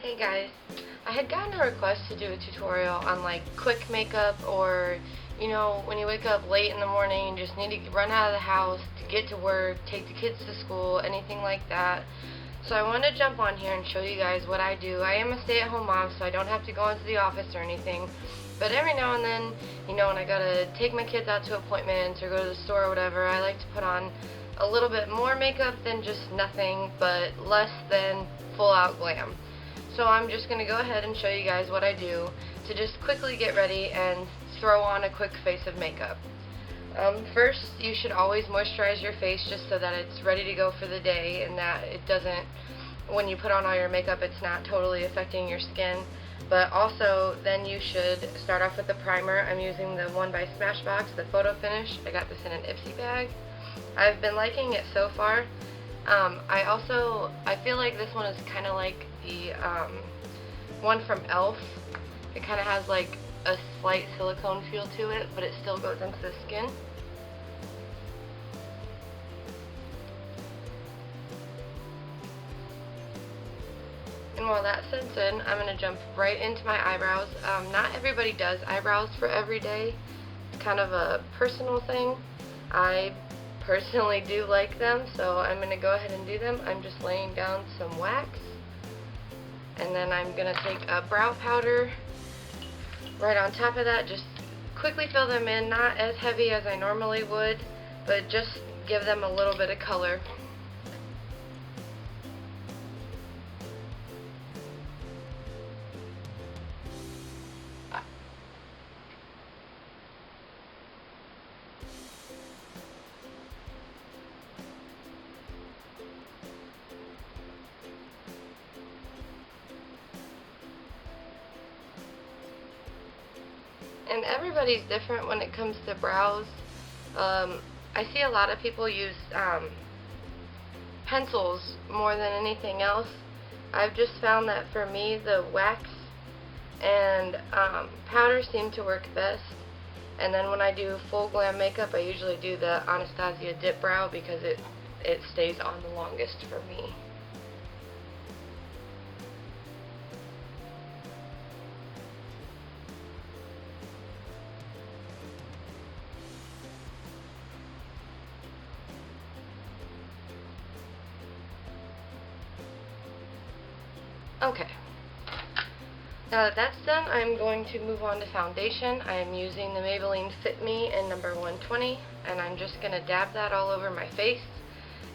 Hey guys, I had gotten a request to do a tutorial on like quick makeup, or you know, when you wake up late in the morning and just need to run out of the house to get to work, take the kids to school, anything like that. So I wanted to jump on here and show you guys what I do. I am a stay-at-home mom, so I don't have to go into the office or anything. But every now and then, you know, when I gotta take my kids out to appointments or go to the store or whatever, I like to put on a little bit more makeup than just nothing, but less than full-out glam. So I'm just going to go ahead and show you guys what I do to just quickly get ready and throw on a quick face of makeup. First, you should always moisturize your face just so that it's ready to go for the day and that it doesn't, when you put on all your makeup, it's not totally affecting your skin. But also, then you should start off with the primer. I'm using the one by Smashbox, the Photofinish. I got this in an Ipsy bag. I've been liking it so far. I feel like this one is kind of like the one from e.l.f. It kind of has like a slight silicone feel to it, but it still goes into the skin. And while that sets in, I'm going to jump right into my eyebrows. Not everybody does eyebrows for every day. It's kind of a personal thing. I personally do like them, so I'm going to go ahead and do them. I'm just laying down some wax, and then I'm going to take a brow powder right on top of that. Just quickly fill them in, not as heavy as I normally would, but just give them a little bit of color. And everybody's different when it comes to brows. I see a lot of people use pencils more than anything else. I've just found that for me, the wax and powder seem to work best. And then when I do full glam makeup, I usually do the Anastasia dip brow because it stays on the longest for me. Okay, now that that's done, I'm going to move on to foundation. I am using the Maybelline Fit Me in number 120, and I'm just going to dab that all over my face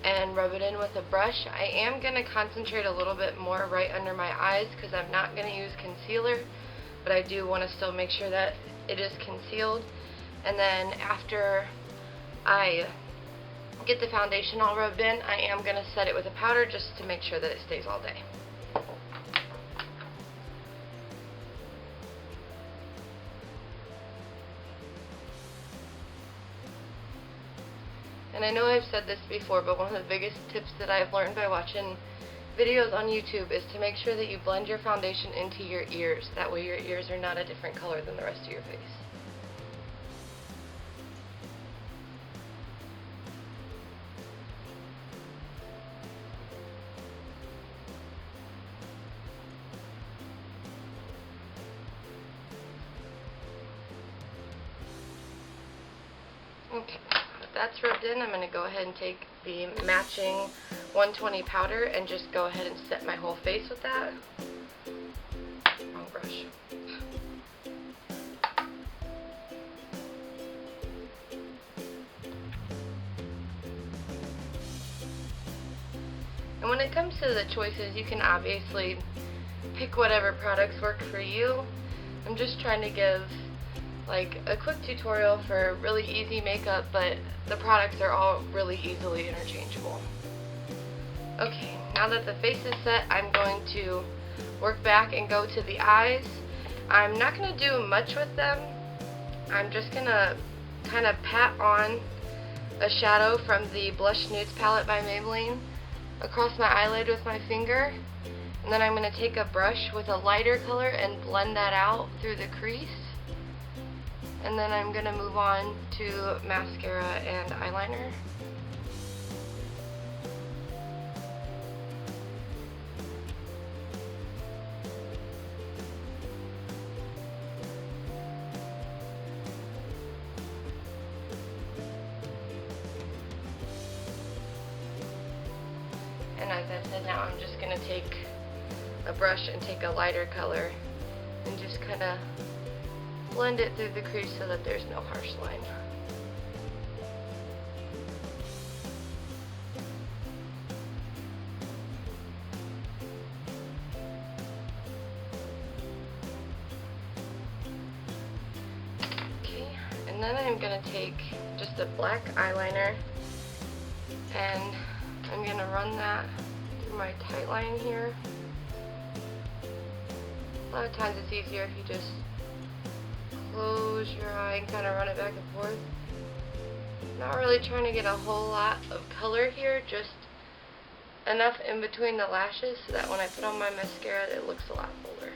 and rub it in with a brush. I am going to concentrate a little bit more right under my eyes because I'm not going to use concealer, but I do want to still make sure that it is concealed. And then after I get the foundation all rubbed in, I am going to set it with a powder just to make sure that it stays all day. And I know I've said this before, but one of the biggest tips that I've learned by watching videos on YouTube is to make sure that you blend your foundation into your ears. That way your ears are not a different color than the rest of your face. Okay. That's rubbed in, I'm going to go ahead and take the matching 120 powder and just go ahead and set my whole face with that. Wrong brush. And when it comes to the choices, you can obviously pick whatever products work for you. I'm just trying to give like a quick tutorial for really easy makeup, but the products are all really easily interchangeable. Okay, now that the face is set, I'm going to work back and go to the eyes. I'm not going to do much with them. I'm just going to kind of pat on a shadow from the Blushed Nudes Palette by Maybelline across my eyelid with my finger. And then I'm going to take a brush with a lighter color and blend that out through the crease. And then I'm going to move on to mascara and eyeliner. I said, now I'm just going to take a brush and take a lighter color and just kind of blend it through the crease so that there's no harsh line. And then I'm going to take just a black eyeliner and I'm going to run that through my tight line here. A lot of times it's easier if you just close your eye and kind of run it back and forth. Not really trying to get a whole lot of color here, just enough in between the lashes so that when I put on my mascara it looks a lot fuller.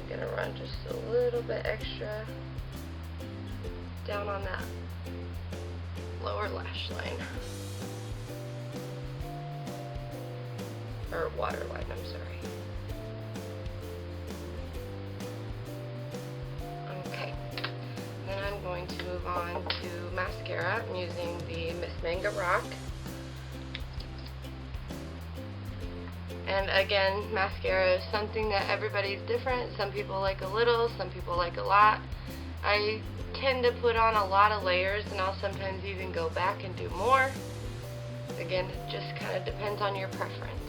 Gonna run just a little bit extra down on that lower lash line, or waterline, I'm sorry. Okay, then I'm going to move on to mascara. I'm using the Miss Manga Rock. And again, mascara is something that everybody's different. Some people like a little, some people like a lot. I tend to put on a lot of layers, and I'll sometimes even go back and do more. Again, it just kind of depends on your preference.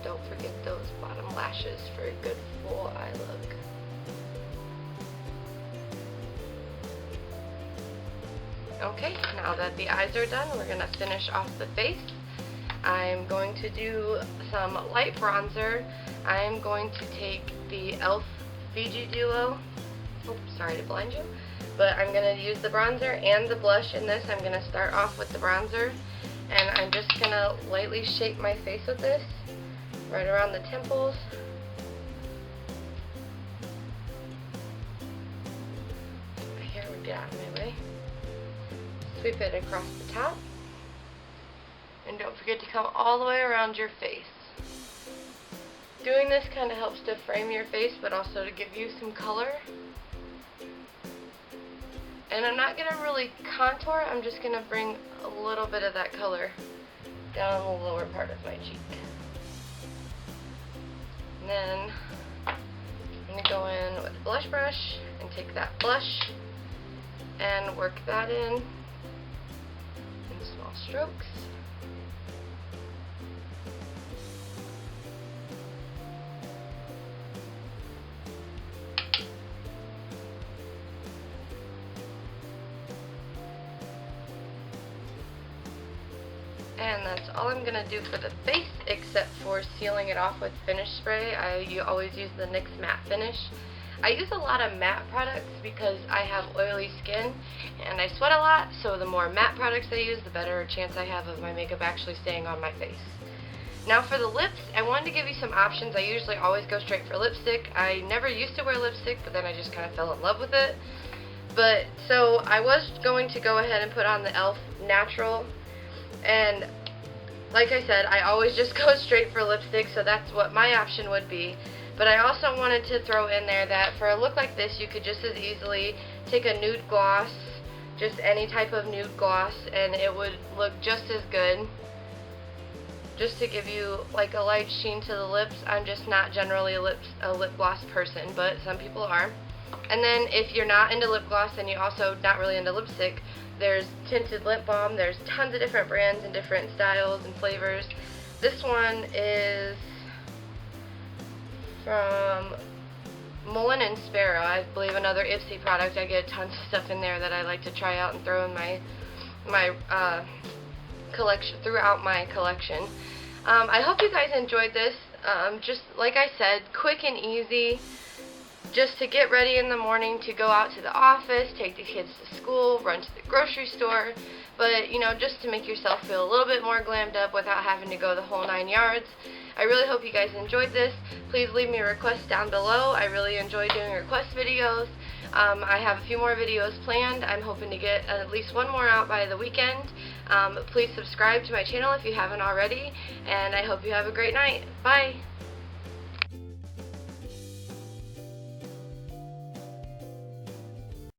Don't forget those bottom lashes for a good full eye look. Okay, now that the eyes are done, we're going to finish off the face. I'm going to do some light bronzer. I'm going to take the e.l.f. Fiji Duo. Oh, sorry to blind you. But I'm going to use the bronzer and the blush in this. I'm going to start off with the bronzer. And I'm just going to lightly shape my face with this. Right around the temples. My hair would get out of my way. Sweep it across the top. And don't forget to come all the way around your face. Doing this kind of helps to frame your face, but also to give you some color. And I'm not going to really contour, I'm just going to bring a little bit of that color down the lower part of my cheek. And then I'm going to go in with a blush brush and take that blush and work that in small strokes. And that's all I'm going to do for the face, except for sealing it off with finish spray. You always use the NYX matte finish. I use a lot of matte products because I have oily skin and I sweat a lot, so the more matte products I use, the better chance I have of my makeup actually staying on my face. Now for the lips, I wanted to give you some options. I usually always go straight for lipstick. I never used to wear lipstick, but then I just kind of fell in love with it. But so I was going to go ahead and put on the e.l.f. Natural. And like I said, I always just go straight for lipstick, so that's what my option would be. But I also wanted to throw in there that for a look like this, you could just as easily take a nude gloss, just any type of nude gloss, and it would look just as good. Just to give you like a light sheen to the lips. I'm just not generally a lip gloss person, but some people are. And then if you're not into lip gloss and you're also not really into lipstick, there's Tinted lip balm. There's tons of different brands and different styles and flavors. This one is from Mullein and Sparrow, I believe, another e.l.f. product. I get tons of stuff in there that I like to try out and throw in my collection, throughout my collection. I hope you guys enjoyed this. Just like I said, quick and easy. Just to get ready in the morning to go out to the office, take the kids to school, run to the grocery store, but you know, just to make yourself feel a little bit more glammed up without having to go the whole 9 yards. I really hope you guys enjoyed this. Please leave me a request down below. I really enjoy doing request videos. I have a few more videos planned. I'm hoping to get at least one more out by the weekend. Please subscribe to my channel if you haven't already, and I hope you have a great night. Bye!